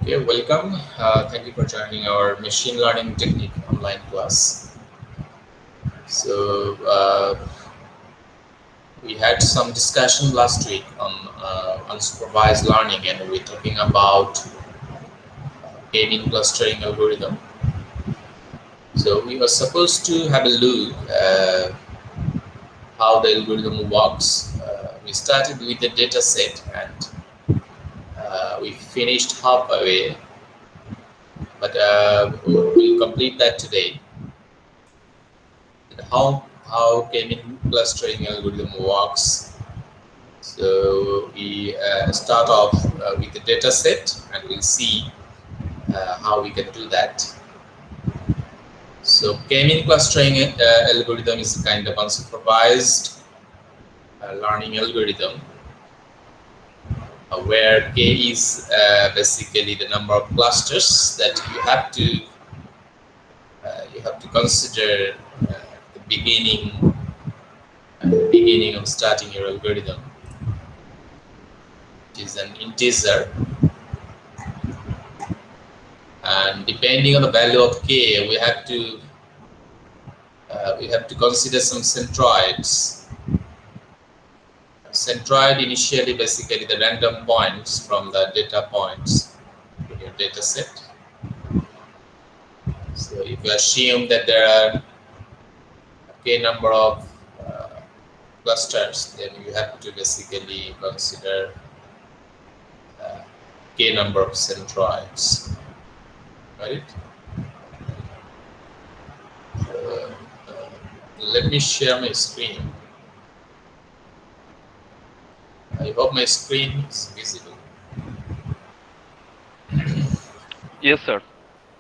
Okay, welcome. Thank you for joining our machine learning technique online class. So we had some discussion last week on unsupervised learning, and we're talking about k-mean clustering algorithm. So we were supposed to have a look how the algorithm works. We started with the data set, and we finished halfway, but we'll complete that today. How k-mean clustering algorithm works. So we start off with the data set, and we'll see how we can do that. So k-mean clustering algorithm is a kind of unsupervised learning algorithm where k is basically the number of clusters that you have to consider the beginning of starting your algorithm. It is an integer, and depending on the value of k, we have to consider some centroids. Centroid initially basically the random points from the data points in your data set. So if you assume that there are k number of clusters, then you have to basically consider k number of centroids, right? Let me share my screen. I hope my screen is visible. Yes, sir.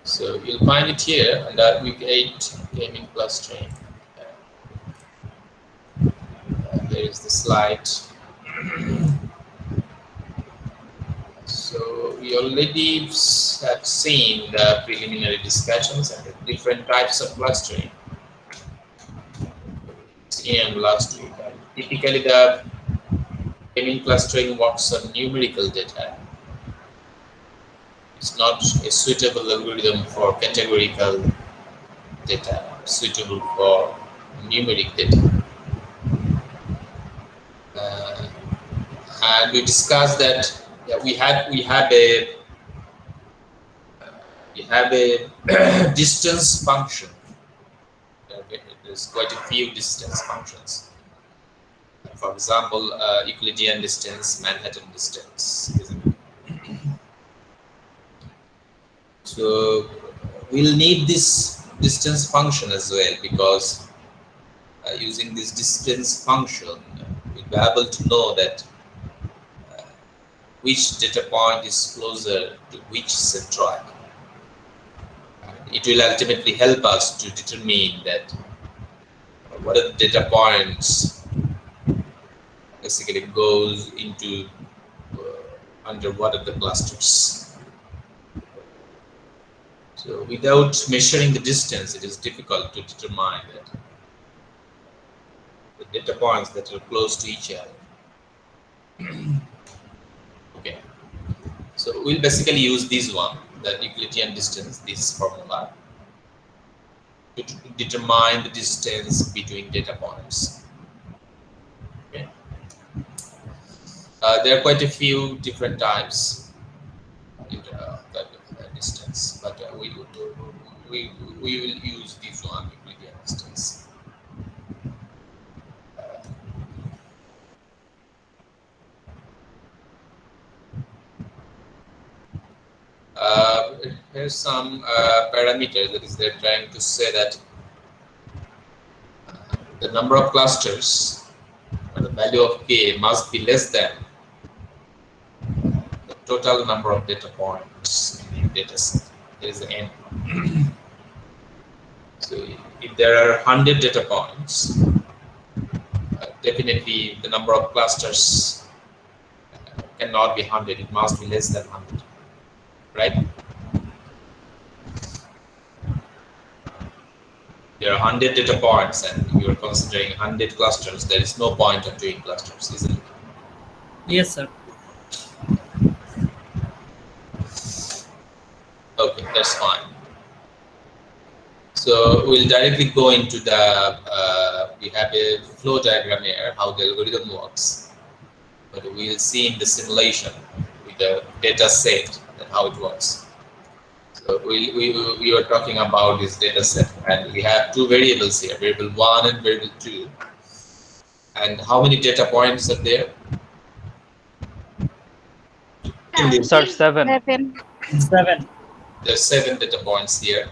So you'll find it here under week 8 k-mean clustering. There is the slide. So we already have seen the preliminary discussions and the different types of clustering in last week. Typically, the k-mean clustering works on numerical data. It's not a suitable algorithm for categorical data, suitable for numeric data. And we discussed that we have a distance function. There's quite a few distance functions. For example, Euclidean distance, Manhattan distance, isn't it? So we'll need this distance function as well, because using this distance function, we'll be able to know that which data point is closer to which centroid. It will ultimately help us to determine that what are the data points basically goes into under what are the clusters. So without measuring the distance, it is difficult to determine that the data points that are close to each other. Okay, so we'll basically use this one, the Euclidean distance, this formula, to determine the distance between data points. Okay. There are quite a few different types of distance, but we will use this one, Euclidean distance. Here's some parameters, that is, they're trying to say that the number of clusters or the value of k must be less than the total number of data points in the data set. There is an n. So if there are 100 data points, definitely the number of clusters cannot be 100. It must be less than 100, right? There are 100 data points and you are considering 100 clusters. There is no point of doing clusters, isn't it? Yes, sir. Okay, that's fine. So we'll directly go into the, we have a flow diagram here, how the algorithm works. But we'll see in the simulation with the data set and how it works. So we were talking about this data set, and we have two variables here, variable 1 and variable 2. And how many data points are there? In this, Sir, 7. 7. there's 7 data points here.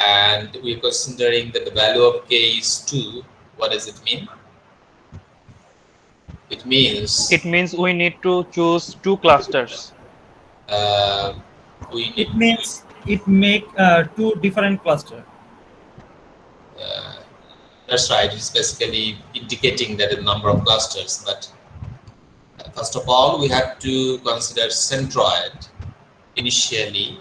And we're considering that the value of k is 2. What does it mean? It means It means we need to choose 2 clusters. We need It means it make two different cluster. that's right. It's basically indicating that the number of clusters. But first of all, we have to consider centroid. Initially,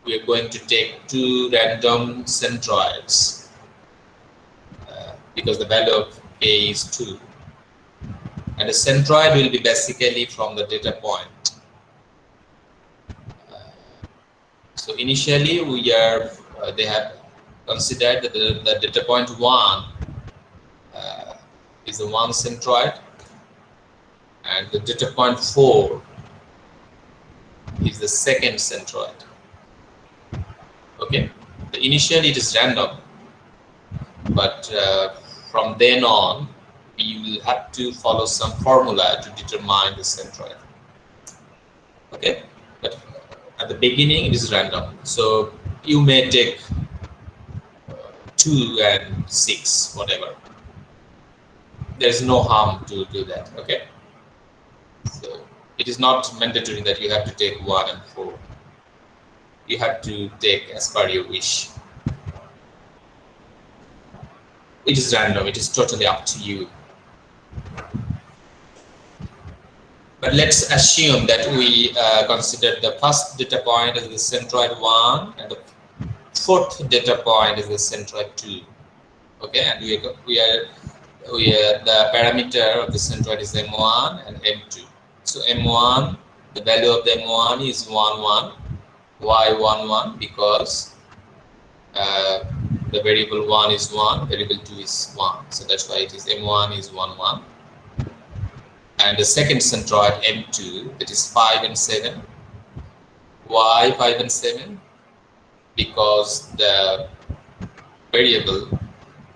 we are going to take 2 random centroids because the value of k is 2. And the centroid will be basically from the data point. So initially, we are they have considered that the data point 1 is the one centroid, and the data point 4 is the second centroid. Okay, initially it is random, but from then on we will have to follow some formula to determine the centroid. Okay, but at the beginning it is random, so you may take 2 and 6, whatever. There's no harm to do that. Okay, so it is not mandatory that you have to take 1 and 4. You have to take as per your wish. It is random. It is totally up to you. But let's assume that we consider the first data point as the centroid 1 and the fourth data point is the centroid 2. Okay, and the parameter of the centroid is M1 and M2. So M1, the value of the M1 is 1, 1. Why 1, 1? Because the variable 1 is 1, variable 2 is 1. So that's why it is M1 is 1, 1. And the second centroid M2, that is 5 and 7. Why 5 and 7? Because the variable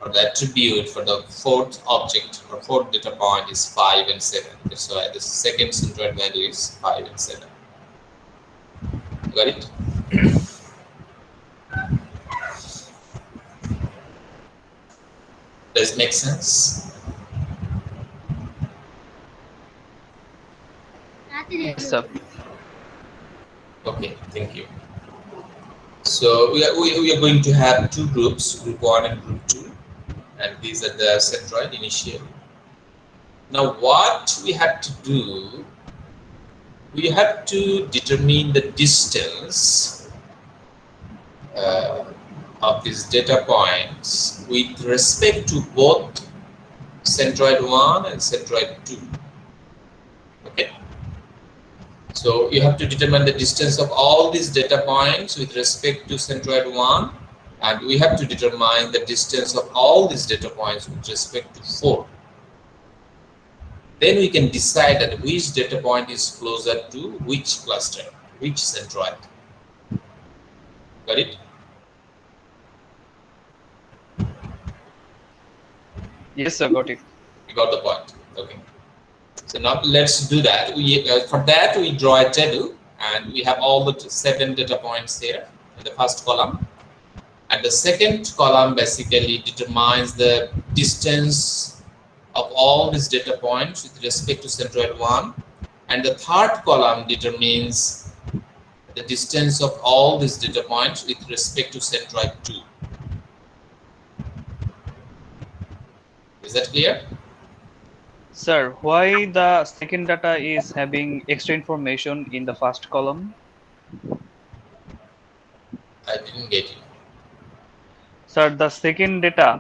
or the attribute for the fourth object or fourth data point is 5 and 7. That's why the second centroid value is 5 and 7. Got it? Does it make sense? Yes, sir. Okay, thank you. So we are going to have 2 groups, group 1 and group 2, and these are the centroid initially. Now what we have to do, we have to determine the distance of these data points with respect to both centroid 1 and centroid 2. Okay. So you have to determine the distance of all these data points with respect to centroid 1, and we have to determine the distance of all these data points with respect to 4. Then we can decide that which data point is closer to which cluster, which centroid. Got it? Yes, sir, got it. You got the point. Okay. So now let's do that. For that we draw a table, and we have all the 7 data points here in the first column, and the second column basically determines the distance of all these data points with respect to centroid 1, and the third column determines the distance of all these data points with respect to centroid 2. Is that clear? Sir, why the second data is having extra information in the first column? I didn't get you. Sir, the second data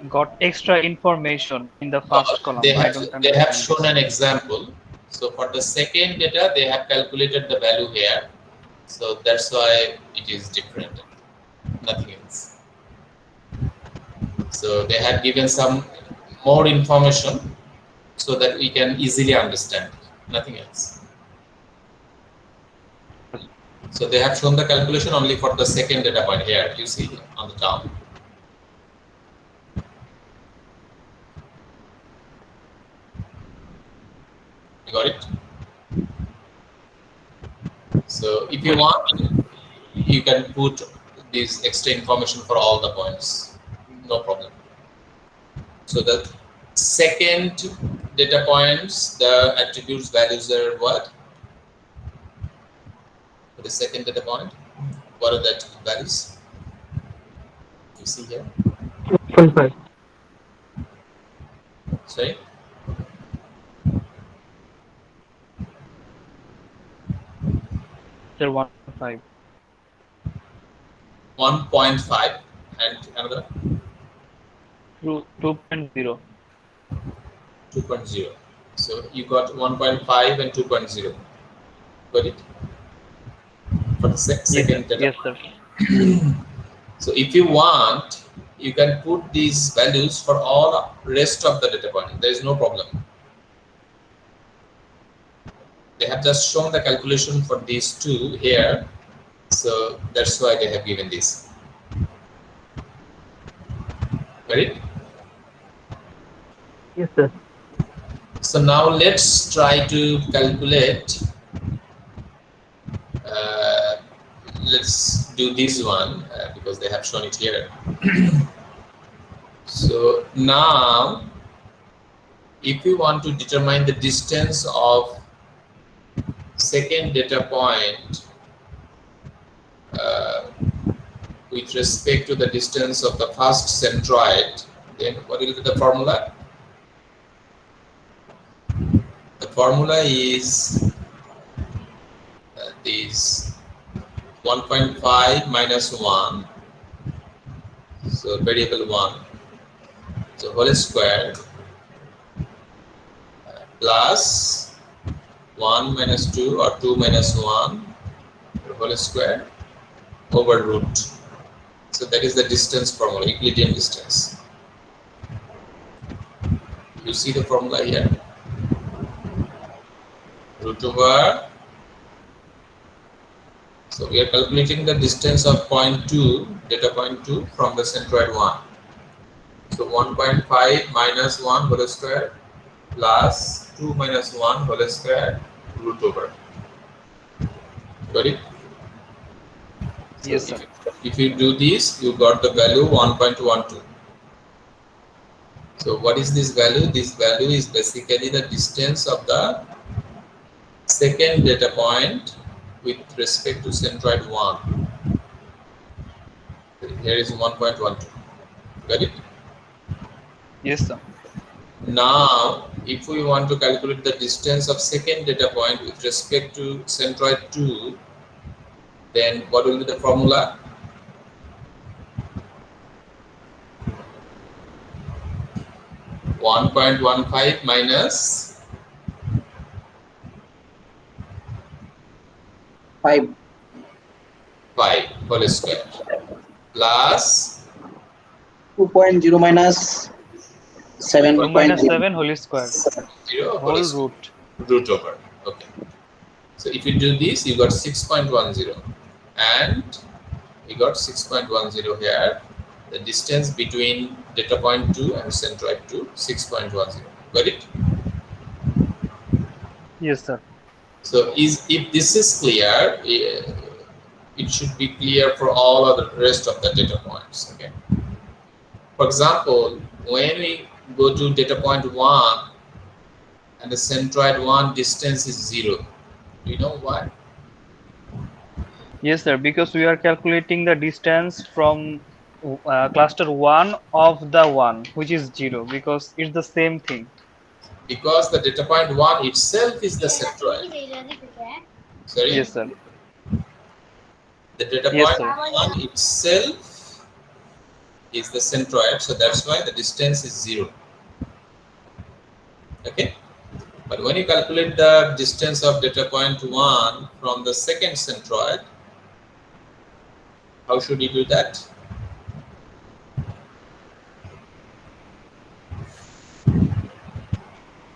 got extra information in the first column. They I have don't they have understand shown this. an example. So So for the second data, they have calculated the value here. So that's why it is different, nothing else. So they have given some more information so that we can easily understand, nothing else. So they have shown the calculation only for the second data point here, you see on the top. You got it? So if you want, you can put this extra information for all the points, no problem. So the second data points, the attributes values are what? For the second data point, what are the values? You see here? 1.5. Sorry? Sir, 1.5. 1.5 and another 2.0. 2.0. So you got 1.5 and 2.0. Got it? For the second data. Yes, sir. So if you want, you can put these values for all rest of the data point. There is no problem. They have just shown the calculation for these two here. So that's why they have given this. Got it? Yes, sir. So now let's try to calculate. Let's do this one because they have shown it here. So now, if you want to determine the distance of second data point with respect to the distance of the first centroid, then what will be the formula? The formula is this 1.5 minus 1, so variable 1, so whole square plus 1 minus 2 or 2 minus 1 whole square over root. So that is the distance formula, Euclidean distance. You see the formula here? Root over. So we are calculating the distance of point 2, data point 2 from the centroid 1. So 1.5 minus 1 whole square plus 2 minus 1 whole square root over. Got it? So Yes, sir. if you do this, you got the value 1.12. So what is this value? This value is basically the distance of the second data point with respect to centroid 1. Here is 1.12. Got it? Yes, sir. Now, if we want to calculate the distance of second data point with respect to centroid 2, then what will be the formula? (1.15) minus 5. 5 whole square plus 2.0 minus 2 minus 7.0. 7 whole square. 0 Whole square. root. Over. Okay. So if you do this, you got 6.10, and we got 6.10 here. The distance between data point 2 and centroid 2, 6.10. Got it? Yes, sir. So if this is clear, it should be clear for all of the rest of the data points. Okay. For example, when we go to data point 1 and the centroid 1 distance is 0, do you know why? Yes, sir. Because we are calculating the distance from cluster 1 of the 1, which is 0, because it's the same thing. Because the data point 1 itself is the centroid. Sorry? Yes, sir. The data Yes, point sir. 1 itself is the centroid, so that's why the distance is 0. Okay? But when you calculate the distance of data point 1 from the second centroid, how should you do that?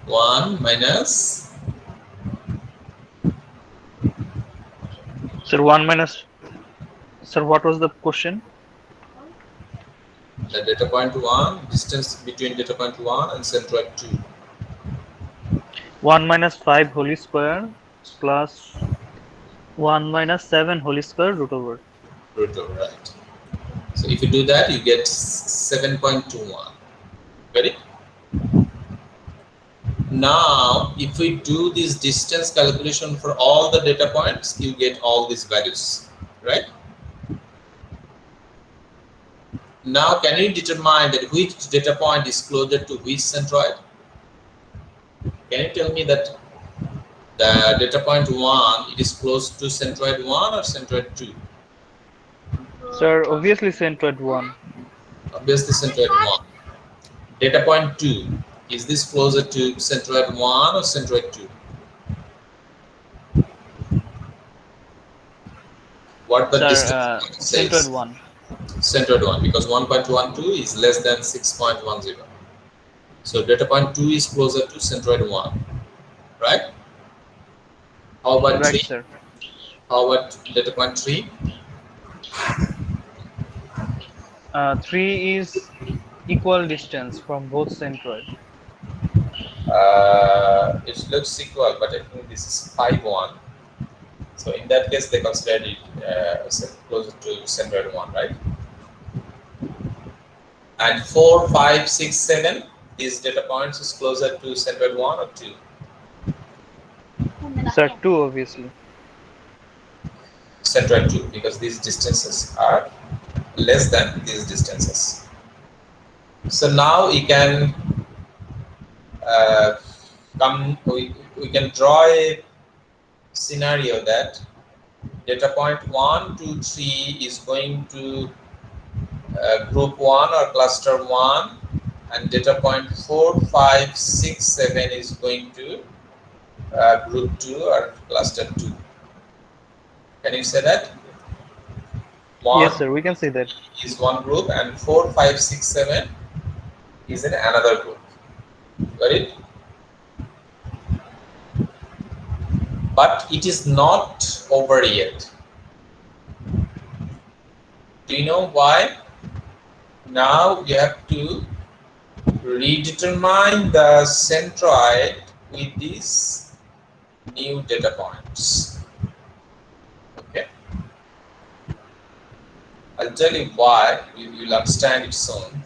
One minus Sir, 1 minus. Sir, what was the question? the data point 1, distance between data point 1 and centroid 2. 1 minus 5 whole square plus 1 minus 7 whole square root over. Root over, right? So if you do that, you get 7.21. Got it? Now, if we do this distance calculation for all the data points, you get all these values, right? Now, can you determine that which data point is closer to which centroid? Can you tell me that the data point 1, it is close to centroid 1 or centroid 2? Sir, obviously centroid 1. Obviously centroid 1. Data point 2, is this closer to centroid 1 or centroid 2? What the Sir, distance says? centroid 1. Centroid 1, because 1.12 is less than 6.10. So data point 2 is closer to centroid 1, right? How about Right, 3? sir. How about data point 3? 3 is equal distance from both centroid. It looks equal, but I think this is 5.1. So in that case, they consider it closer to centroid 1, right? And 4, 5, 6, 7, these data points is closer to centroid 1 or 2? Sir, 2 obviously. Centroid 2, because these distances are less than these distances. So now we can we can draw a scenario that data point 1, 2, 3 is going to group 1 or cluster 1, and data point 4, 5, 6, 7 is going to group 2 or cluster 2. Can you say that? 1 Yes, sir, we can say that. is one group, and 4, 5, 6, 7 is in another group. Got it? But it is not over yet. Do you know why? Now you have to redetermine the centroid with these new data points. Okay. I'll tell you why. You'll understand it soon.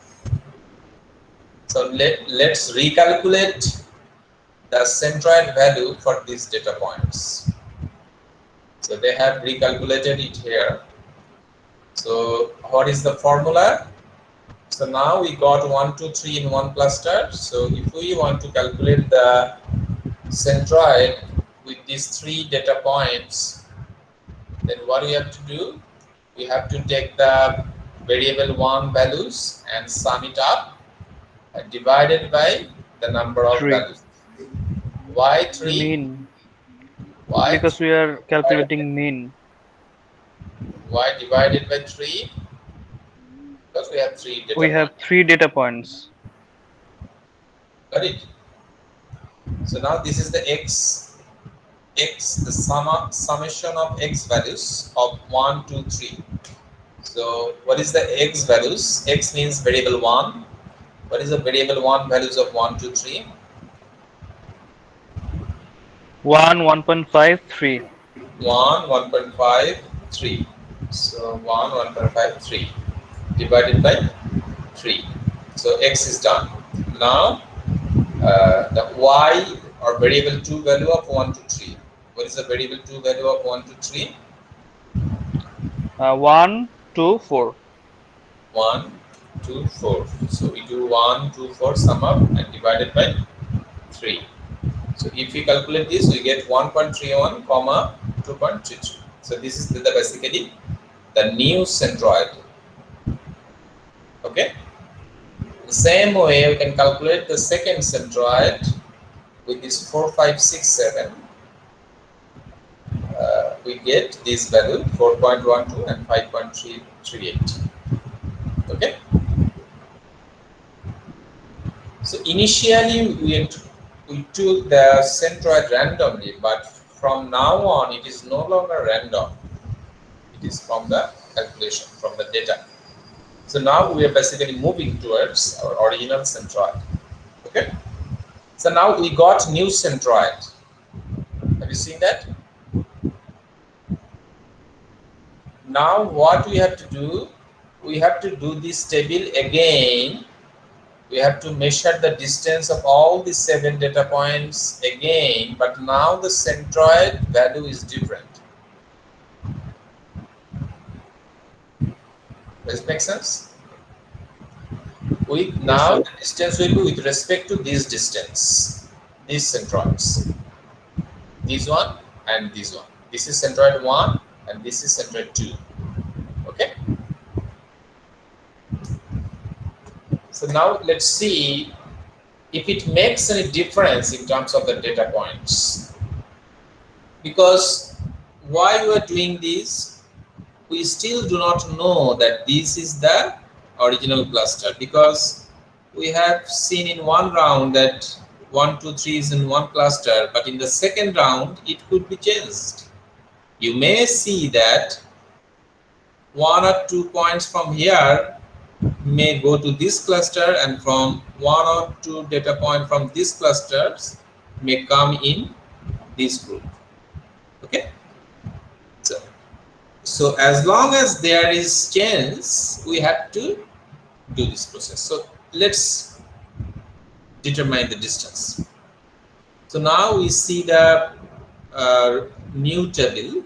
So let's recalculate the centroid value for these data points. So they have recalculated it here. So what is the formula? So now we got 1, 2, 3 in one cluster. So if we want to calculate the centroid with these 3 data points, then what we have to do? We have to take the variable 1 values and sum it up and divided by the number of 3. values. Why 3? Mean. Why? Because we are calculating mean. Why divided by 3? Because we have 3 data We have points. 3 data points. Got it? So now this is the x, the summation of x values of 1, 2, 3. So what is the x values? X means variable 1. What is the variable 1 values of 1, 2, 3? 1, 1.5, 3. 1, 1.5, 3. So 1, 1.5, 3 divided by 3. So x is done. Now the y or variable 2 value of 1 to 3. What is the variable 2 value of 1 to 3? 1, 2, 4. 1, 2, 4. So we do 1, 2, 4 sum up and divided by 3. So if we calculate this, we get 1.31, comma 2.32. So this is basically the new centroid. Okay. The same way we can calculate the second centroid with this 4, 5, 6, 7, we get this value 4.12 and 5.338. Okay. So initially we took the centroid randomly, but from now on it is no longer random. It is from the calculation, from the data. So now we are basically moving towards our original centroid. Okay. So now we got new centroid. Have you seen that? Now what we have to do? We have to do this table again. We have to measure the distance of all the 7 data points again, but now the centroid value is different. Does it make sense? Now the distance will be with respect to this distance, these centroids, this one and this one. This is centroid 1 and this is centroid 2. Okay. So now let's see if it makes any difference in terms of the data points. Because while we are doing this, we still do not know that this is the original cluster, because we have seen in one round that 1, 2, 3 is in one cluster, but in the second round it could be changed. You may see that 1 or 2 points from here may go to this cluster, and from 1 or 2 data point from these clusters may come in this group. Okay. So as long as there is chance, we have to do this process. So let's determine the distance. So now we see the new table,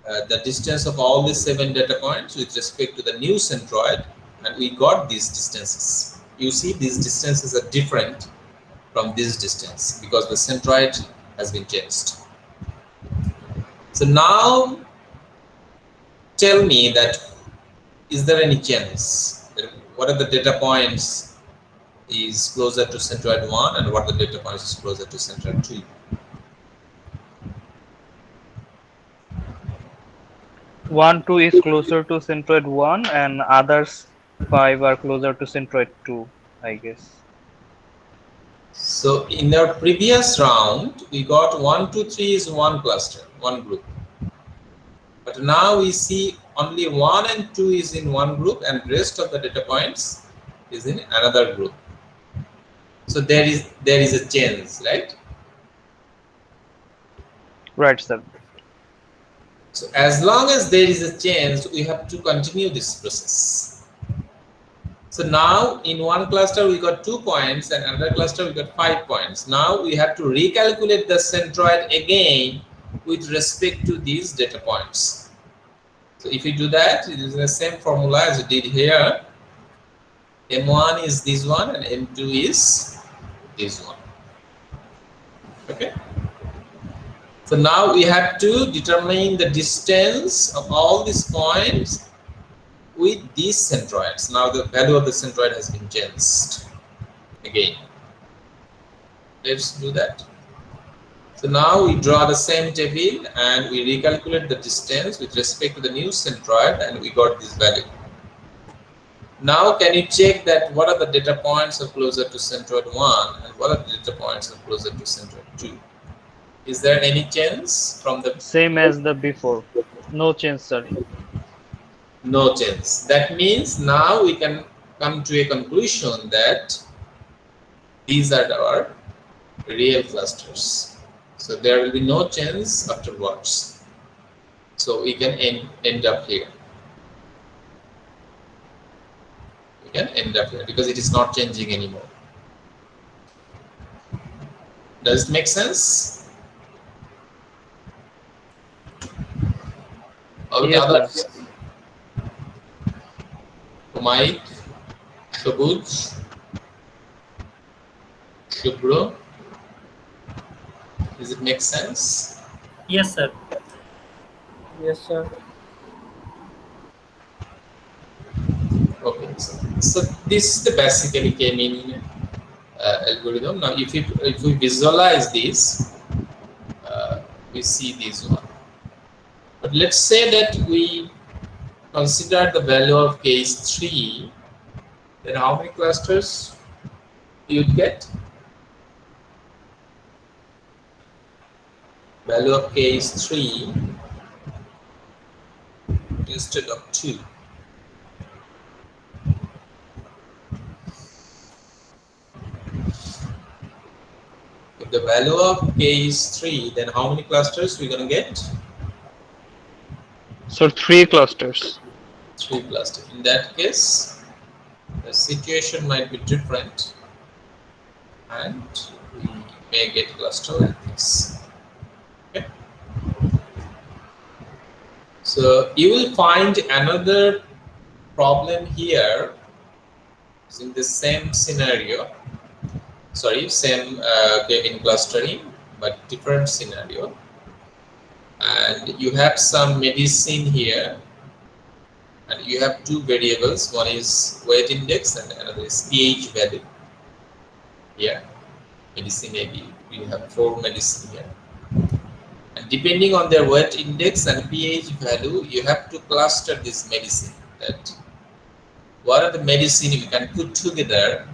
the distance of all the 7 data points with respect to the new centroid, and we got these distances. You see these distances are different from this distance because the centroid has been changed. So now tell me that, is there any chance? What are the data points is closer to centroid 1 and what the data points is closer to centroid 2? 1, 2 is closer to centroid 1 and others 5 are closer to centroid 2, I guess. So in our previous round, we got 1, 2, 3 is one cluster, one group. But now we see only 1 and 2 is in one group and rest of the data points is in another group. So there is a change, right? Right, sir. So as long as there is a change, we have to continue this process. So now in one cluster we got 2 points and another cluster we got 5 points. Now we have to recalculate the centroid again with respect to these data points. So if you do that, it is the same formula as we did here. M1 is this one and M2 is this one. Okay. So now we have to determine the distance of all these points with these centroids. Now the value of the centroid has been changed again. Let's do that. So now we draw the same table and we recalculate the distance with respect to the new centroid, and we got this value. Now can you check that what are the data points are closer to centroid 1 and what are the data points are closer to centroid 2? Is there any change from the Same as the before. No change, sir. no change? That means now we can come to a conclusion that these are our real clusters. So there will be no change afterwards. So we can end up here. We can end up here because it is not changing anymore. Does it make sense? About Yes, others? Mike, Shabuj, Shubro, does it make sense? Yes, sir. Yes, sir. Okay, so this basically came in algorithm. Now, if we visualize this, we see this one. But let's say that we consider the value of case 3, then how many clusters you'd get? Value of case 3 instead of 2. If the value of case 3, then how many clusters we're going to get? So 3 clusters. 3 clusters. In that case, the situation might be different, and we may get cluster like this. Okay. So you will find another problem here in the same scenario. Sorry, same K-mean clustering, but different scenario. And you have some medicine here, and you have 2 variables. One is weight index and another is pH value. Here, medicine AB, we have 4 medicine here. And depending on their weight index and pH value, you have to cluster this medicine. That what are the medicine you can put together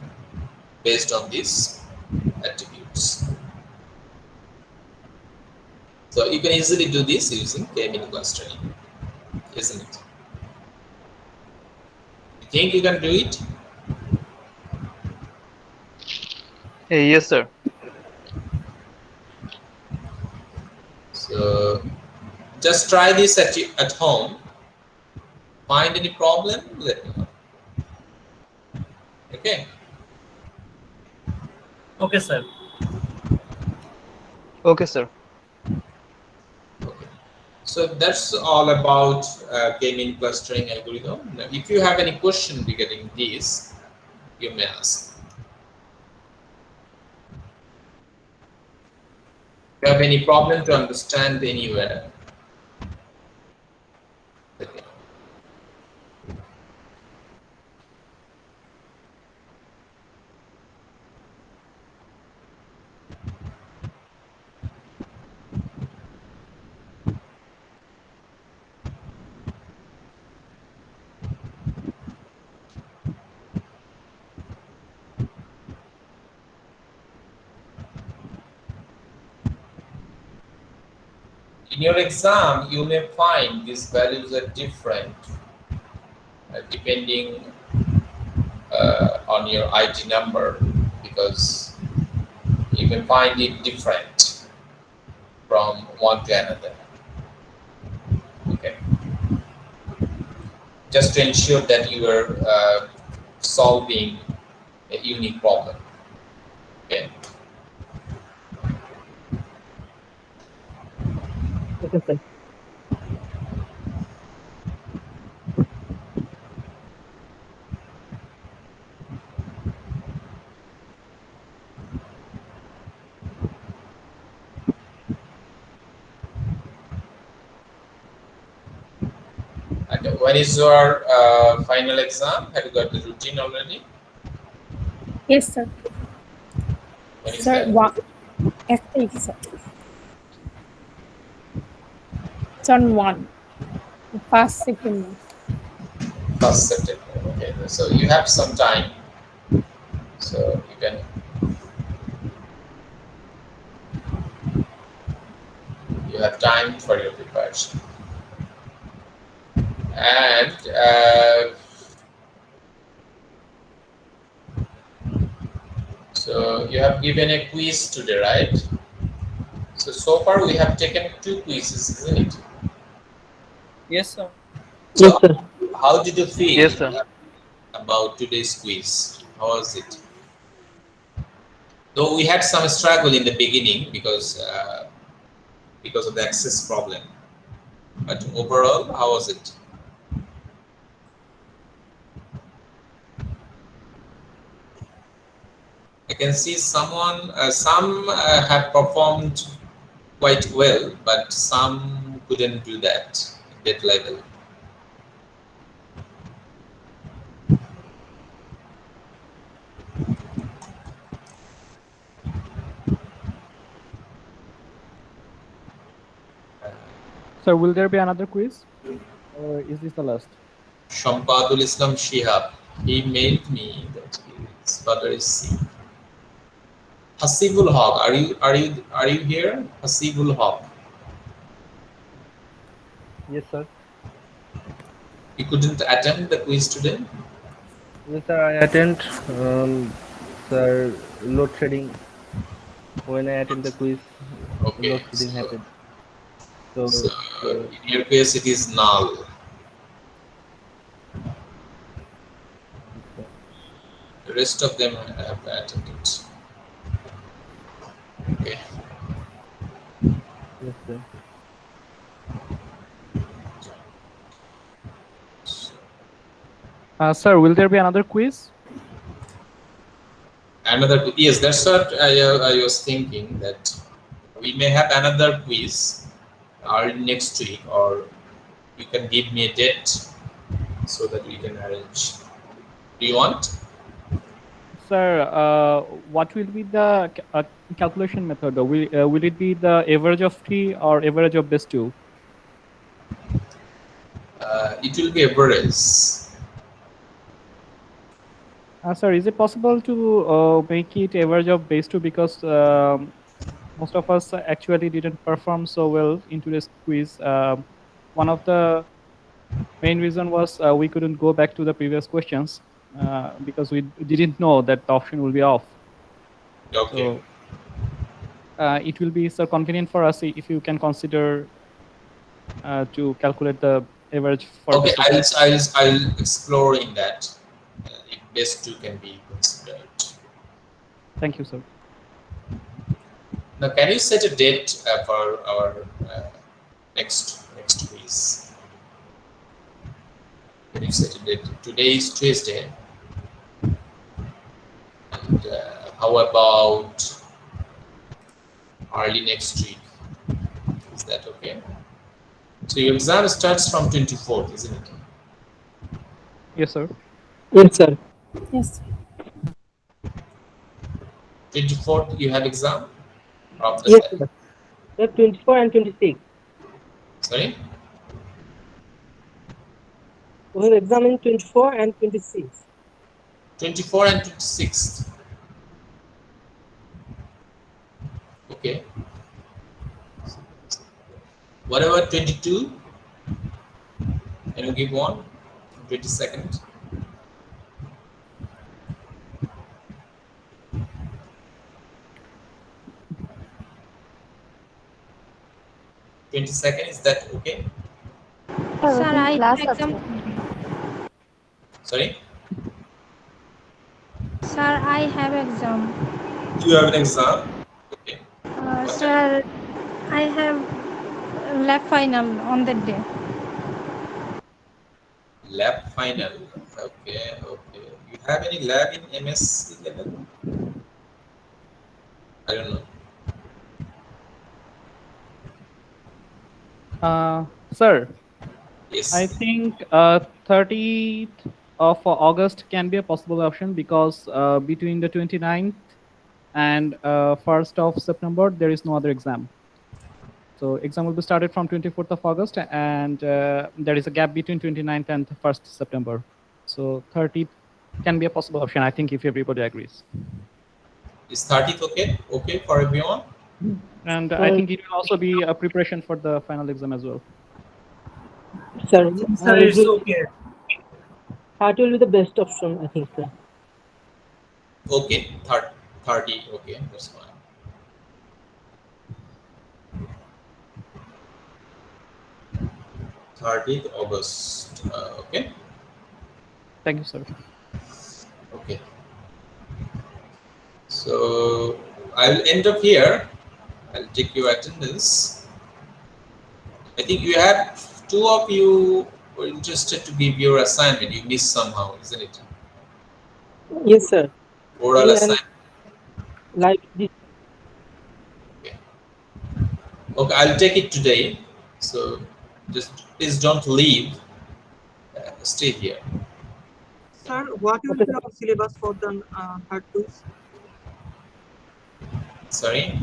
based on these attributes. So you can easily do this using K-mean clustering, isn't it? You think you can do it? Yes, sir. So just try this at home. Find any problem, let me know. Okay. Okay, sir. Okay, sir. Okay. So that's all about K-mean clustering algorithm. Now, if you have any question regarding this, you may ask. If you have any problem to understand anywhere, let me know. In your exam, you may find these values are different depending on your ID number, because you may find it different from one to another. Okay. Just to ensure that you are solving a unique problem. Okay. Okay, sir. And when is your final exam? Have you got the routine already? Yes, sir. When is Sir, that? one. S8, sir. It's on 1. The first second. 1st September. Okay. So you have some time. So you can. You have time for your preparation. And so you have given a quiz today, right? So far we have taken 2 quizzes, isn't it? Yes, sir. So Yes, sir. how did you feel Yes, sir. about today's quiz? How was it? Though we had some struggle in the beginning because of the access problem, but overall, how was it? I can see some have performed quite well, but some couldn't do that level. Sir, will there be another quiz? Or is this the last? Shampadul Islam Shihab. He mailed me that his father is sick. Hasibul Haq, are you here? Hasibul Haq. Yes, sir. You couldn't attend the quiz today? Yes, sir. I attend. Sir, load shedding. When I attend the quiz, Okay. load shedding happened. So, So uh, in your case it is null. yes, sir. The rest of them have attended. Okay. Yes, sir. Sir, will there be another quiz? Another, yes, that's what I was thinking, that we may have another quiz early next week, or you can give me a date so that we can arrange. Do you want? Sir, what will be the calculation method? Will it be the average of 3 or average of base 2? It will be average. Sir, is it possible to make it average of base 2, because most of us actually didn't perform so well in today's quiz. One of the main reason was we couldn't go back to the previous questions because we didn't know that the option will be off. Okay. So it will be so convenient for us if you can consider to calculate the average for Okay, base 2. I'll explore in that. If base 2 can be considered. Thank you, sir. Now, can you set a date for our next quiz? Can you set a date? Today is Tuesday. And how about early next week? Is that okay? So your exam starts from 24th, isn't it? Yes, sir. Yes, sir. Yes. 24th you have exam? Of the Yes, sir. Sir, 24 and 26. Sorry? We have exam in 24 and 26. 24 and 26th. Okay. What about 22? Can you give one? 22nd? Is that okay? Sir, I class have exam. Sorry? Sir, I have exam. You have an exam? Okay. Sir, I have lab final on that day. Lab final. Okay, okay. You have any lab in MS level? I don't know. Sir, Yes. I think 30th of August can be a possible option, because between the 29th and 1st of September, there is no other exam. So exam will be started from 24th of August, and there is a gap between 29th and 1st September. So 30th can be a possible option, I think, if everybody agrees. Is 30th okay? Okay for everyone? And I think it will also be a preparation for the final exam as well. Sir, Sir, it's okay. that will be the best option, I think, sir. Okay, 30, okay, that's fine. August, okay? Thank you, sir. Okay. So I'll end up here. I'll take your attendance. I think you have 2 of you were interested to give your assignment. You missed somehow, isn't it? Yes, sir. Oral And assignment. like this. Okay. Okay, I'll take it today. So just please don't leave. Stay here. Sir, what will be the syllabus for the third quiz? Sorry?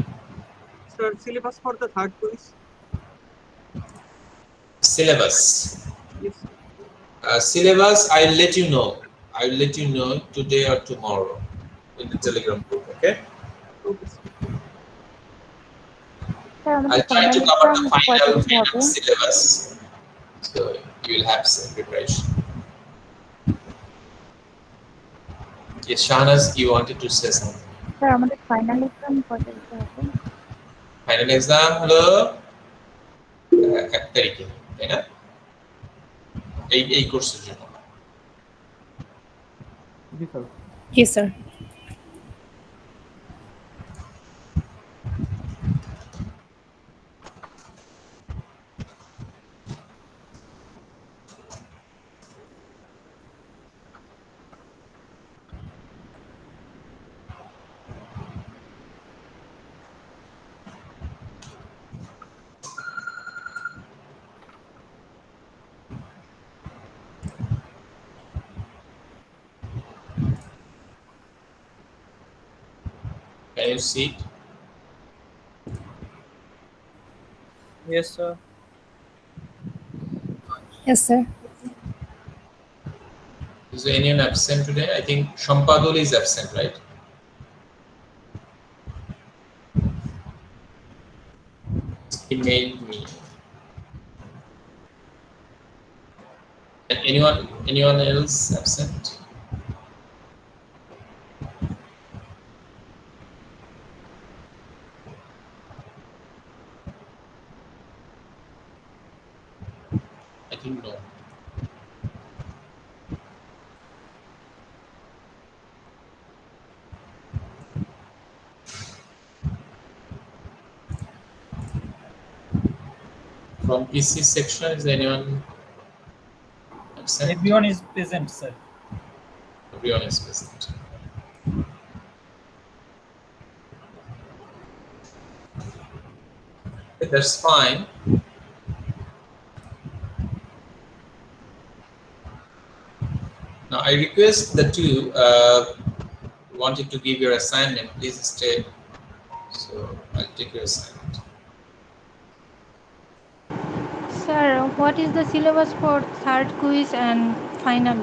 Sir, syllabus for the third quiz? syllabus. Yes. Syllabus, I'll let you know. I'll let you know today or tomorrow in the Telegram group. Okay. Okay, sir. Sir আমাদের I'll try final to cover exam the কয় final তারিখে হবে? syllabus, so you will have some preparation. Yes, Shahnaz, you wanted to say something. Sir আমাদের final exam কয় তারিখে হবে? Final exam হলো 1 তারিখে, তাই না? এই কোর্সের জন্য। Yes, sir. Can you see it? Yes, sir. Yes, sir. Is there anyone absent today? I think Shampadul is absent, right? He mailed me. And anyone else absent? I think no. From PC section, is anyone absent? Everyone is present, sir. Everyone is present. Okay, that's fine. Now I request that you wanted to give your assignment, please stay. So I'll take your assignment. Sir, what is the syllabus for third quiz and final?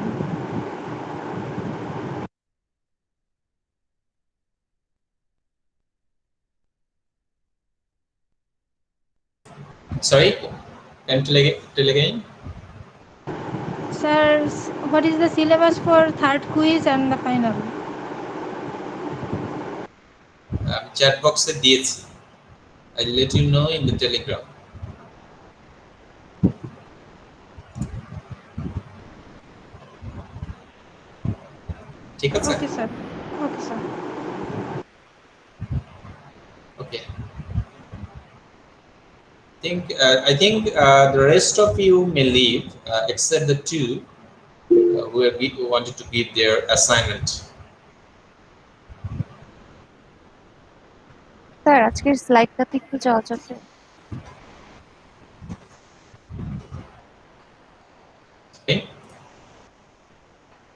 Sorry, can you tell again? Sir, what is the syllabus for third quiz and the final? Chat box এ দিয়েছি. I'll let you know in the Telegram. ঠিক আছে? Okay, sir. Okay, sir. Okay. I think the rest of you may leave except the two who wanted to give their assignment. Sir আজকের স্লাইডটাতে একটু যাওয়া যাবে? Okay.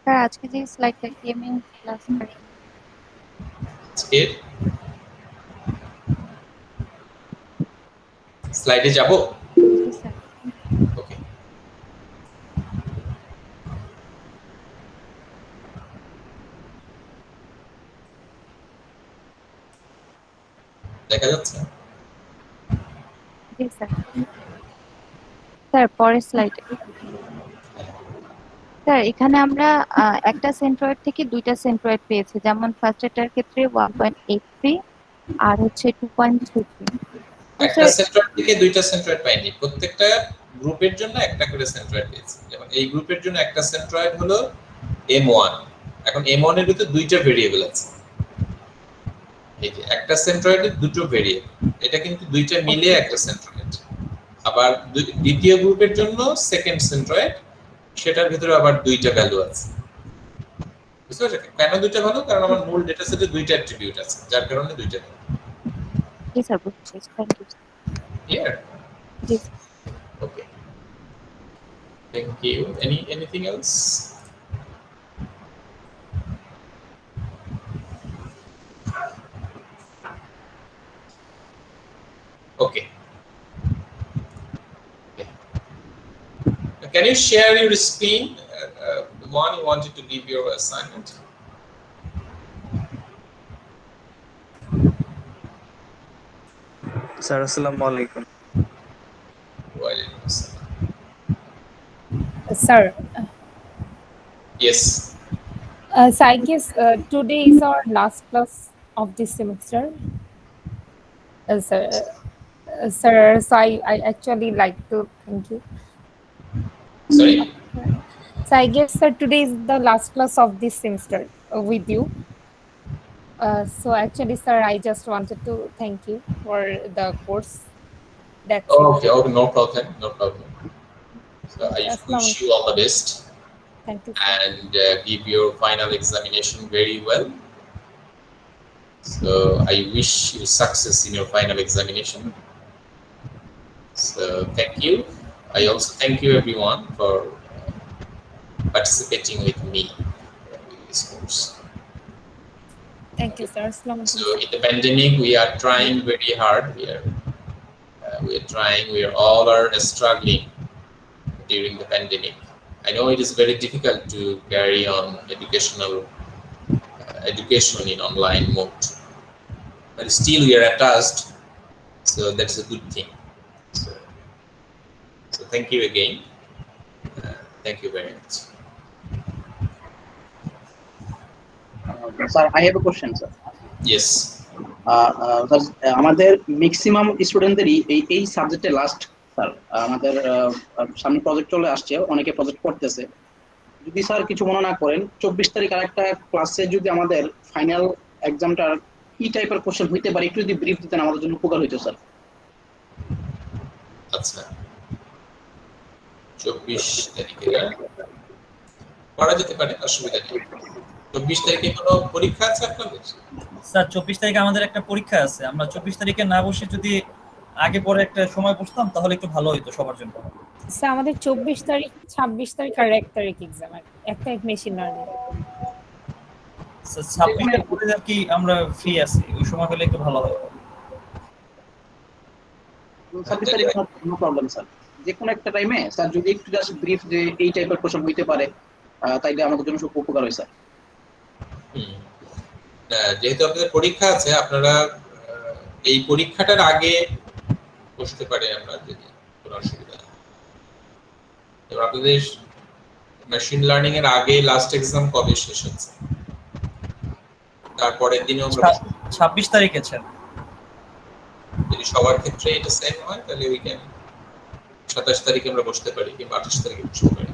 Sir আজকে যে স্লাইডটা gaming class Skip. Slide যাবো? জি sir. Okay. দেখা যাচ্ছে? জি sir. Sir পরের স্লাইডে। স্যার এখানে আমরা একটা সেন্ট্রয়েড থেকে দুইটা সেন্ট্রয়েড পেয়েছি, যেমন ফার্স্ট এটার ক্ষেত্রে 1.83 আর হচ্ছে 2.33। একটা সেন্ট্রয়েড থেকে দুইটা সেন্ট্রয়েড পাইনি, প্রত্যেকটা গ্রুপের জন্য একটা করে সেন্ট্রয়েড পেয়েছি। যেমন এই গ্রুপের জন্য একটা সেন্ট্রয়েড হলো M1। এখন M1 এর ভিতরে দুইটা ভেরিয়েবল আছে, এই যে একটা সেন্ট্রয়েডের দুটো ভেরিয়েবল, এটা কিন্তু দুইটা মিলে একটা সেন্ট্রয়েড। আবার দ্বিতীয় গ্রুপের জন্য সেকেন্ড সেন্ট্রয়েড, সেটার ভিতরে আবার দুইটা ভ্যালু আছে। বুঝতে পারছো কেন দুইটা ভ্যালু? কারণ আমার মূল ডেটা সেটে দুইটা অ্যাট্রিবিউট আছে, যার কারণে দুইটা ভ্যালু। জি স্যার, বুঝছি। Thank you. ক্লিয়ার? জি। Okay. Thank you. Anything else? Okay. can you share your screen? The one you wanted to give your assignment. Sir, Assalamu alaikum. Walaikum assalam. Sir, Yes. so I guess today is our last class of this semester. Sir, so I actually like to thank you. Sorry. So I guess, sir, today is the last class of this semester with you. So actually, sir, I just wanted to thank you for the course. That's Okay. Okay. No problem. No problem. So I wish you all the best. Thank you, sir. And give your final examination very well. So I wish you success in your final examination. So thank you. I also thank you everyone for participating with me in this course. Thank you, sir. So in the pandemic, we are trying very hard. We are trying. We are all are struggling during the pandemic. I know it is very difficult to carry on education in online mode, but still we are attached. So that's a good thing. So thank you again. Thank you very much. Sir, I have a question, sir. Yes. আমাদের maximum স্টুডেন্টদেরই এই সাবজেক্টে last sir আমাদের সামনে project চলে আসছে, অনেকে project করতেছে। যদি স্যার কিছু মনে না করেন 24 তারিখ আরেকটা ক্লাসে যদি আমাদের ফাইনাল এক্সামটার কি টাইপের কোশ্চেন হইতে পারে একটু যদি ব্রিফ দিতেন আমাদের জন্য উপকার হইতো স্যার। আচ্ছা, 24 তারিখে পড়া যেতে পারে, অসুবিধা নেই। 24 তারিখে কোনো পরীক্ষা আছে আপনাদের? স্যার 24 তারিখে আমাদের একটা পরীক্ষা আছে। আমরা 24 তারিখে না বসে যদি আগে পরে একটা সময় বসতাম তাহলে একটু ভালো হতো সবার জন্য। স্যার আমাদের 24 তারিখ, 26 তারিখ আর 1 তারিখ এক্সাম, এক তারিখ মেশিন লার্নিং। স্যার 26 এর পরে আর কি আমরা ফ্রি আছি, ওই সময় হলে একটু ভালো হয়। 26 তারিখ নো প্রবলেম স্যার, যে কোনো একটা টাইমে স্যার যদি একটু জাস্ট ব্রিফ যে এই টাইপের কোশ্চেন হইতে পারে তাইলে আমাদের জন্য খুব উপকার হয় স্যার। যেহেতু আপনাদের পরীক্ষা আছে, আপনারা এই পরীক্ষাটার আগে বসতে পারে, আমরা যদি কোনো অসুবিধা নেই। এবার আপনাদের মেশিন লার্নিং এর আগে লাস্ট এক্সাম কবে শেষ হচ্ছে? তারপরের দিনে আমরা 26 তারিখে স্যার। যদি সবার ক্ষেত্রে এটা সেম হয় তাহলে উই ক্যান 27 তারিখে আমরা বসতে পারি কিংবা 28 তারিখে বসতে পারি।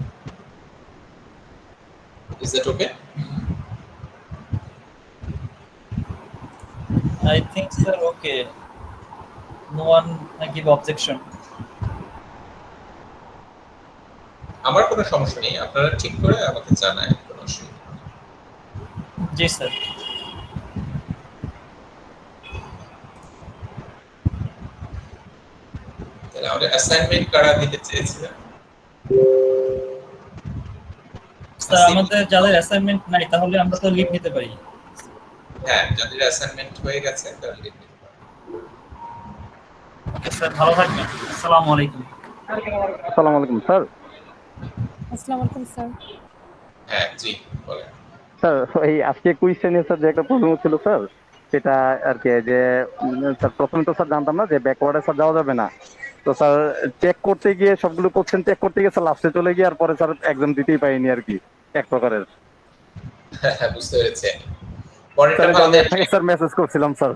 Is that okay? I think sir okay. No one give objection. আমার কোনো সমস্যা নেই, আপনারা ঠিক করে আমাকে জানায়, কোনো অসুবিধা নেই। জি স্যার। তাহলে আমাদের অ্যাসাইনমেন্ট কারা দিতে চেয়েছিলেন? স্যার আমাদের যাদের অ্যাসাইনমেন্ট নাই তাহলে আমরা তো লিভ নিতে পারি। হ্যাঁ, যাদের অ্যাসাইনমেন্ট হয়ে গেছে তারা লিভ নিতে পারে। ওকে স্যার, ভালো থাকবেন। আসসালামু আলাইকুম। আসসালামু আলাইকুম স্যার। আসসালামু আলাইকুম স্যার। হ্যাঁ জি বলেন স্যার। এই আজকে কুইশ্চেনে স্যার যে একটা প্রশ্ন ছিল স্যার, সেটা আর কি যে স্যার প্রথমে তো স্যার জানতাম না যে ব্যাকওয়ার্ডে স্যার যাওয়া যাবে না। তো স্যার চেক করতে গিয়ে সবগুলো কোশ্চেন চেক করতে গিয়ে স্যার লাস্টে চলে গিয়ে আর পরে স্যার এক্সাম দিতেই পাইনি আর কি, এক প্রকারের। বুঝতে পেরেছি। পরেরটা ভালো আমি আপনাকে স্যার মেসেজ করছিলাম স্যার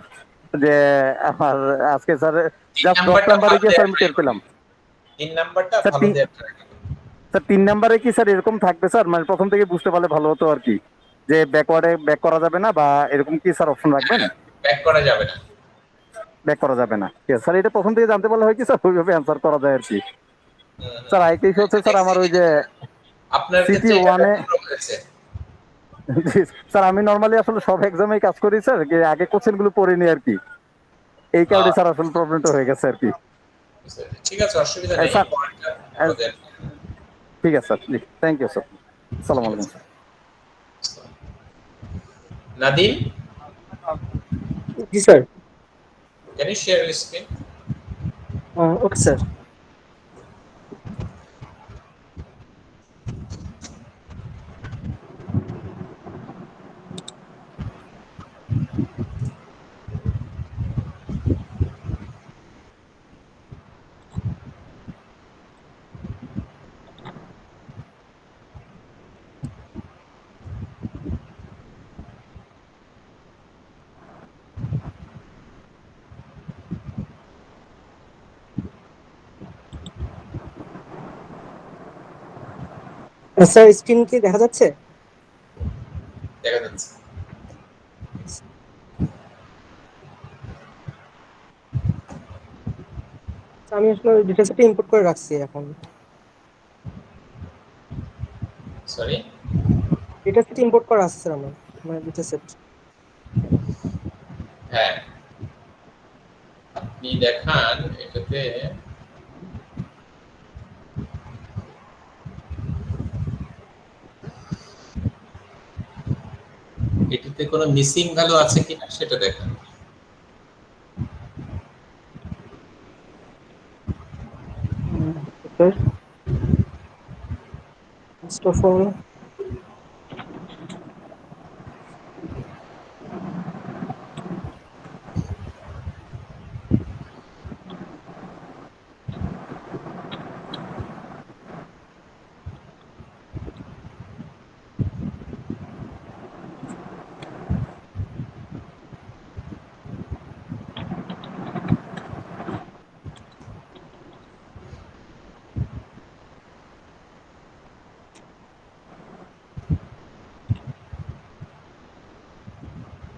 যে আমার আজকে স্যার জাস্ট 10 নাম্বারে গিয়ে স্যার আমি টের পেলাম। 3 নাম্বারটা ভালো দেওয়ার ট্রাই করুন স্যার। 3 নাম্বারে কি স্যার এরকম থাকবে স্যার? মানে প্রথম থেকে বুঝতে পারলে ভালো হতো আর কি, যে ব্যাকওয়ার্ডে ব্যাক করা যাবে না বা এরকম কি স্যার অপশন রাখবেন? ব্যাক করা যাবে না, ব্যাক করা যাবে না। ঠিক আছে স্যার, এটা প্রথম থেকে জানতে পারলে হয় কি স্যার ওইভাবে অ্যান্সার করা যায় আর কি। স্যার আরেকটা ইস্যু হচ্ছে স্যার আমার ওই যে আপনার সিটি ওয়ানে স্যার আমি নর্মালি আসলে সব এক্সামেই কাজ করি স্যার, আগে কোশ্চেন গুলো পড়িনি আর কি, এই কারণে স্যার আসলে প্রবলেমটা হয়ে গেছে আর কি। ঠিক আছে, অসুবিধা নেই। ঠিক আছে স্যার, থ্যাংক ইউ স্যার। আসসালামু আলাইকুম স্যার। নাদিম, জি sir. can you share your screen? Okay sir. Sir screen কি দেখা যাচ্ছে? দেখা যাচ্ছে। আমি আসলে ডেটা সেটে ইম্পোর্ট করে রাখছি এখন। সরি, ডেটা সেট ইম্পোর্ট করা আছে স্যার আমার মানে ডেটা সেট। হ্যাঁ আপনি দেখান এটাতে এটাতে কোনো মিসিং ভ্যালু আছে কিনা সেটা দেখান। Sir first of all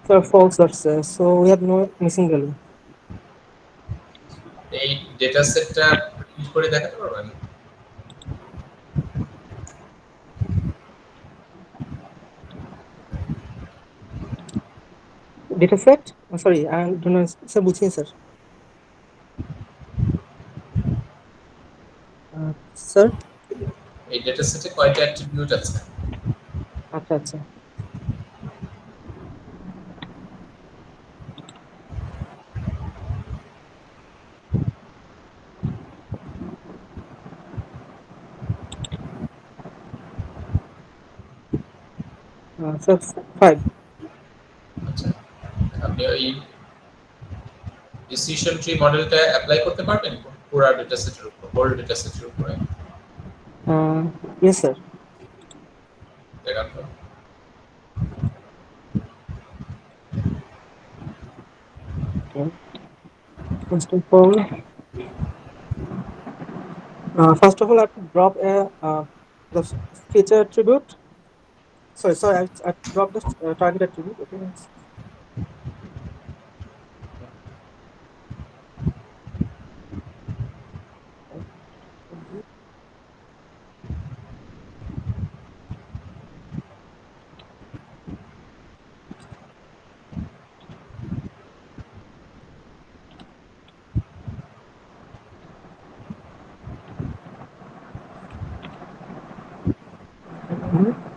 sir false আসছে, so we have no missing value. এই ডেটা সেটটা প্রিন্ট করে দেখাতে পারবেন? Data set? Oh, sorry, I don't know sir বুঝিনি স্যার। স্যার এই ডেটা সেটে কয়টা অ্যাট্রিবিউট আছে? আচ্ছা আচ্ছা স্যার 5। আচ্ছা আপনি ওই ডিসিশন ট্রি মডেলটা অ্যাপ্লাই করতে পারবেন পুরো ডেটা সেটের উপর, হোল ডেটা সেটের উপরে? yes sir. দেখান তো। Okay. First of all, I have to drop the feature attribute. Sorry, I dropped the target attribute. Okay.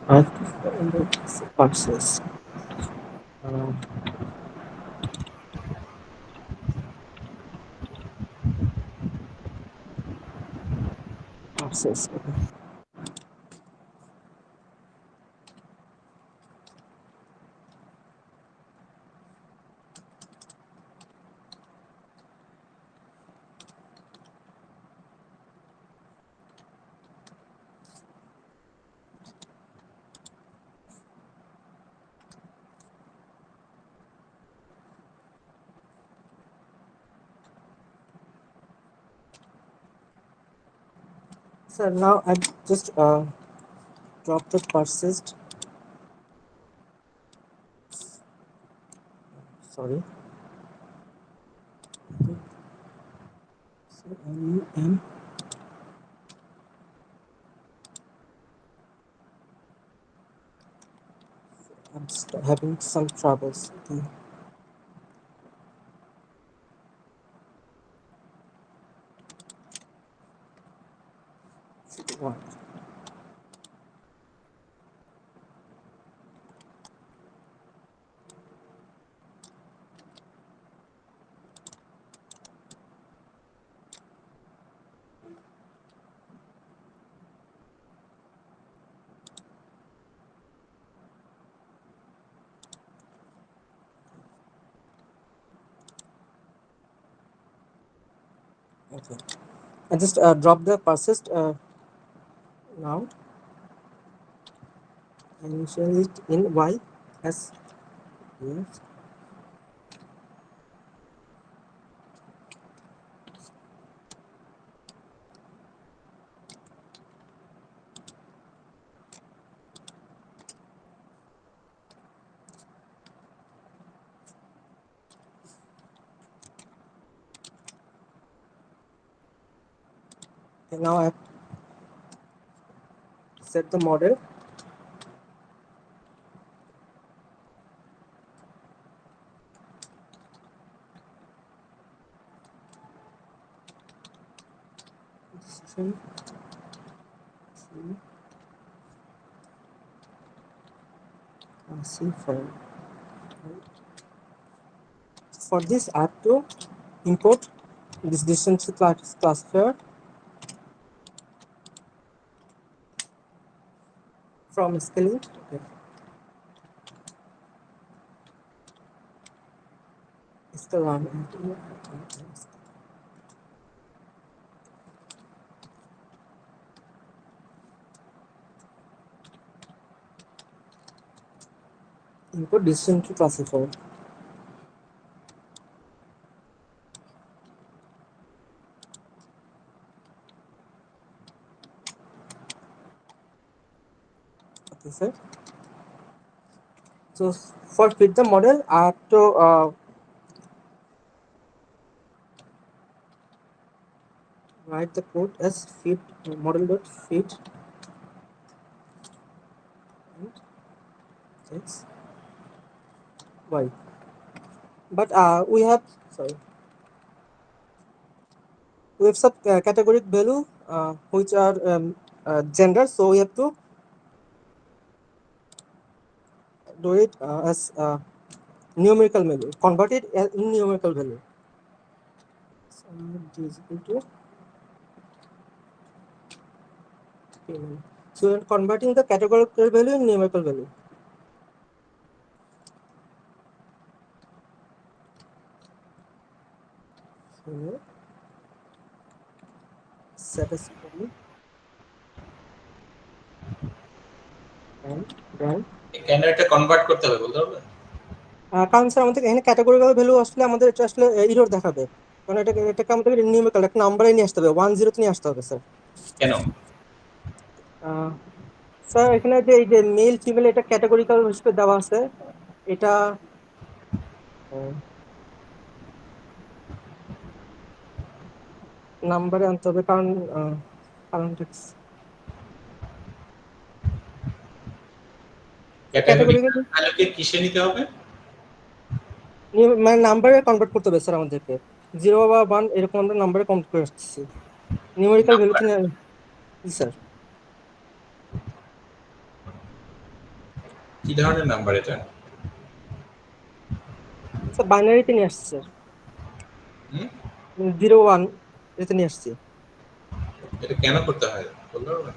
I have to find the parses. Parses. Okay. So now I just drop the persist. Sorry. So M I'm just having some troubles. Okay. One. Okay. I just drop the persist now and initialize it in Y as yes. Okay, now I have set the model. Decision. C file. For this, I have to import this distance classifier from scaling. Okay. Scale 1. Input distance classifier. Okay, sir. So for fit the model, I have to write the code as fit model.fit x y. But we have some categoric value which are gender, so we have to do it as numerical value, convert it in numerical value. So d is equal to payment. So we are converting the categorical value in numerical value. So satisfactory and done. কেন এটা convert করতে হবে বলতে পারবেন? কারণ sir আমাদের এখানে categorical value আসলে আমাদের এটা আসলে এরর দেখাবে, কারণ এটাকে আমাদের নিউমেরিক্যাল একটা নাম্বারে নিয়ে আসতে হবে, 10 তে নিয়ে আসতে হবে স্যার। কেন? স্যার এখানে যে এই যে মেল ফিমেল এটা ক্যাটাগরিক্যাল হিসেবে দেওয়া আছে, এটা নাম্বারে আনতে হবে, কারণ কারণটা ক্যাটাগরিক্যাল ভ্যালুকে কিসে নিতে হবে? মানে নাম্বারে কনভার্ট করতে হবে স্যার আমাদেরকে, 0 বা 1 এরকম আমরা নাম্বারে কনভার্ট করে আসছি নিউমেরিক্যাল ভ্যালু থেকে। জি স্যার। কি ধরনের নাম্বার এটা? স্যার বাইনারিতে নিয়ে আসছি স্যার, 0 1 এতে নিয়ে আসছি। এটা কেন করতে হয় বলতে পারবেন?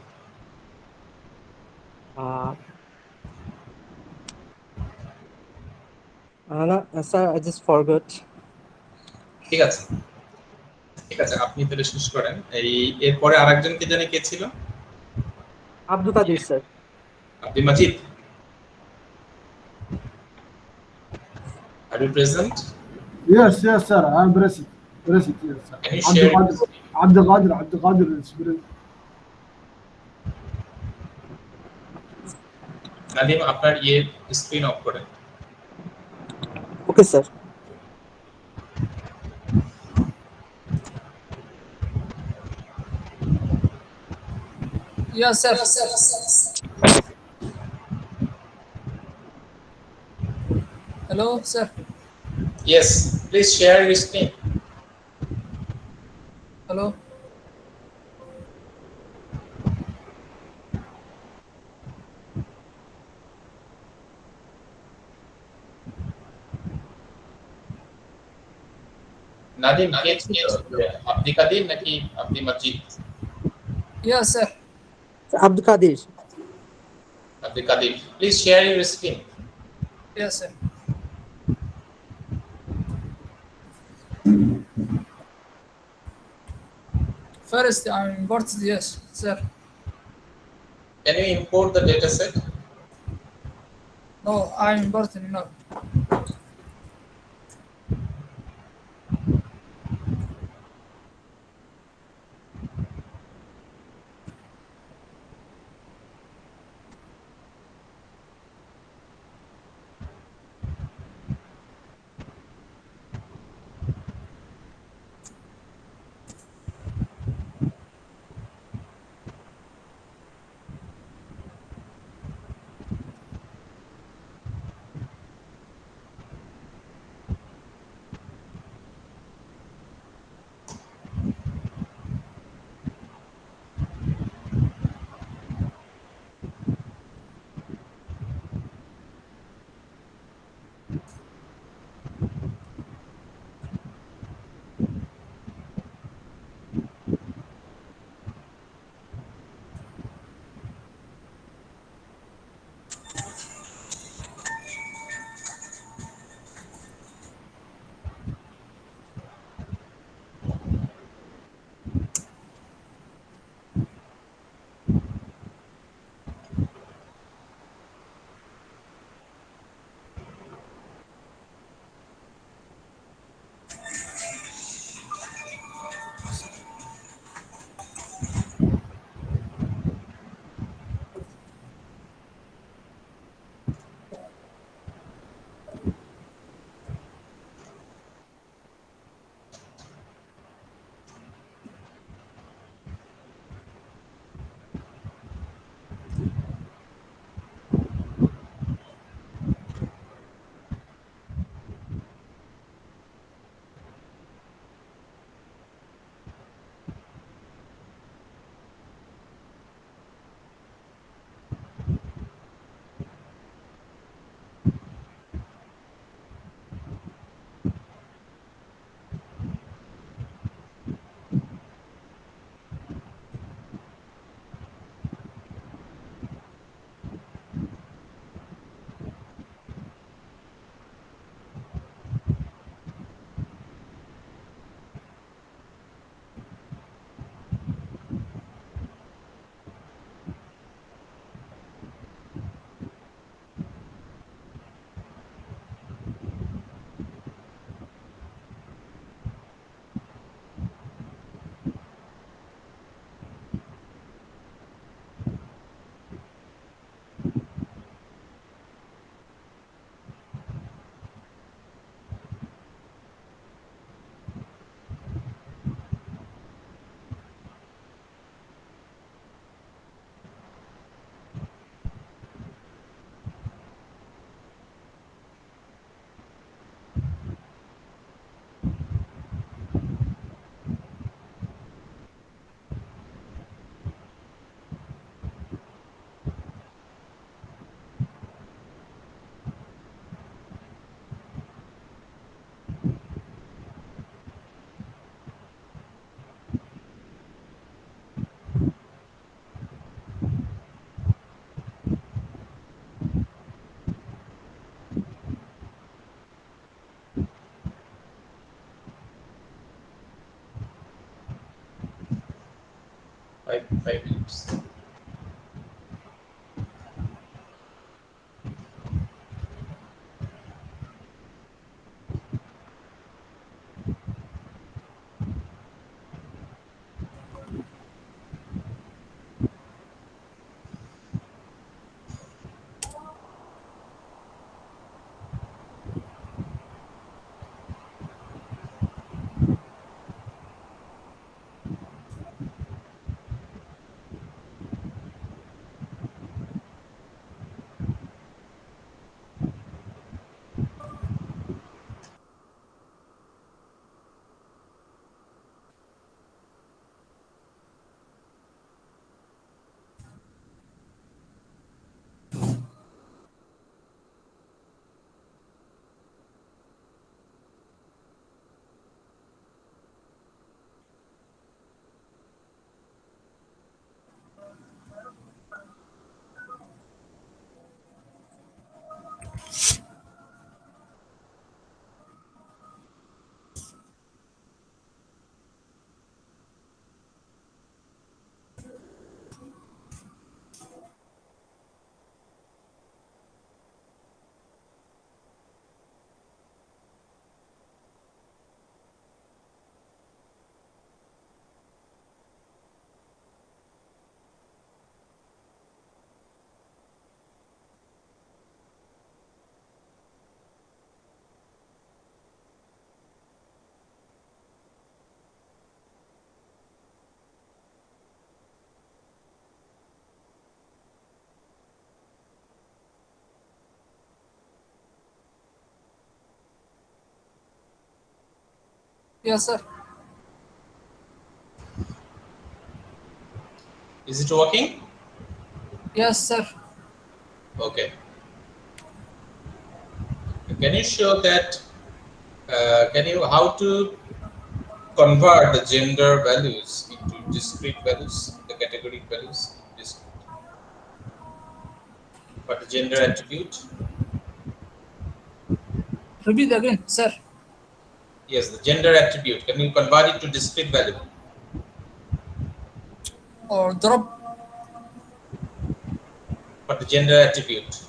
না স্যার, আই জাস্ট ফরগট। ঠিক আছে ঠিক আছে, আপনি তাহলে শেষ করেন। এই এরপরে আরেকজন কে জানি কে ছিল? Abdul Kader sir. Abdul Majid, are you present? Yes, yes, sir. I'm present. Present, yes, sir. Can you share? Abdul Qadir is present. Nadim, আপনার স্ক্রিন অফ করেন। Okay sir. Yes, sir. Hello, sir. Yes, please share your screen. Hello. Nadim কে ছিল? আব্দুল কাদের নাকি আব্দুল মাজিদ? Yes, sir. Abdul Quader. Abdul Quader, please share your screen. Yes, sir. First, I import yes, sir. Can you import the data set? No, I importing no. 5 minutes. Yes, sir. Is it working? Yes, sir. Okay. Can you show that? How to convert the gender values into discrete values, the categoric values, for the gender attribute? Repeat again, sir. Yes, the gender attribute. Can you convert it to discrete value? Or drop. For the gender attribute.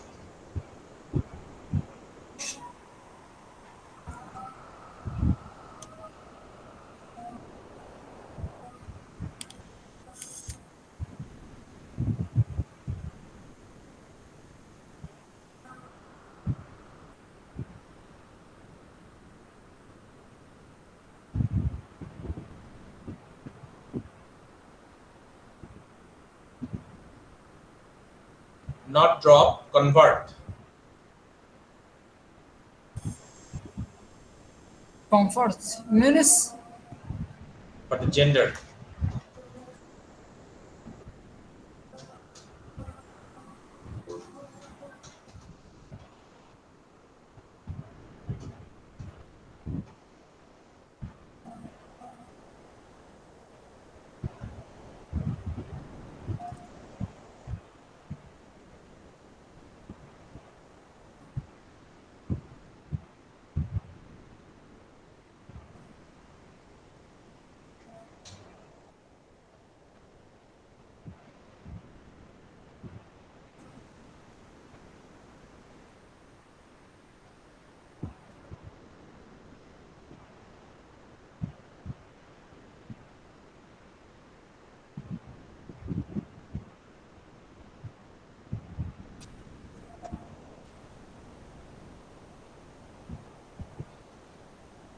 Not drop, convert. Comfort. Means For the gender.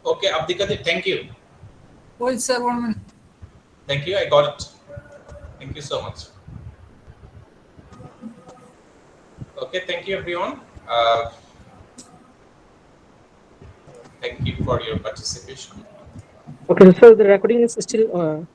Okay, Abdikadir, thank you. wait, sir, 1 minute. Thank you, I got it. Thank you so much. Okay, thank you everyone. Thank you for your participation. Okay, so the recording is still